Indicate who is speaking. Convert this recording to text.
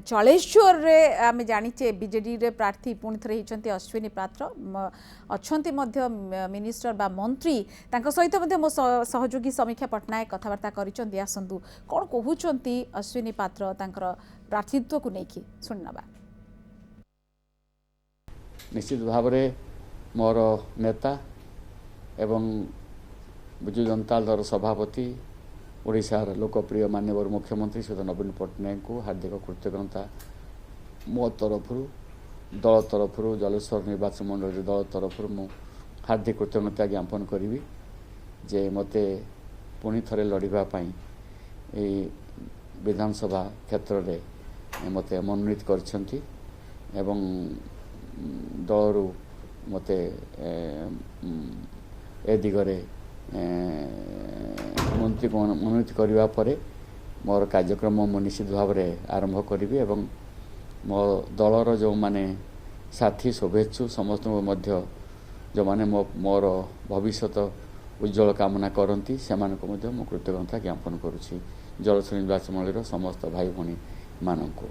Speaker 1: जलेश्वर रे आम जाचे बीजेडी रे प्रार्थी पुणी थे होती अश्विनी पात्र अच्छा मिनिस्टर बा मंत्री सहित मो सहयोगी समीक्षा पट्टनायक कथबार्ता करसतु कौन कहते अश्विनी पात्र प्रार्थीत्व को लेकिन शुणवा।
Speaker 2: निश्चित भाव मोर नेता एवं विजु जनता दल सभापति ओडिशार लोकप्रिय माननीय मुख्यमंत्री श्री नवीन पट्टनायक को हार्दिक कृतज्ञता मो तरफ दल तरफ जलेश्वर निर्वाचन मंडल दल तरफ मु हार्दिक कृतज्ञता ज्ञापन करी जे मते पुणी थे लड़ाई विधानसभा क्षेत्र में मते मनोनीत करछंती एवं दलरू मते ए दिगरे मंत्री मनोनीत करने पर मोर कार्यक्रम मु निश्चित भाव में आरंभ करी एवं मो दलर जो माने साथी शुभेच्छु समस्त जो माने मोर भविष्यत उज्जवल कामना करती से कृतज्ञता ज्ञापन करुच्ची जलेश्वर निर्वाचन मंडल समस्त भाई भणी मानक।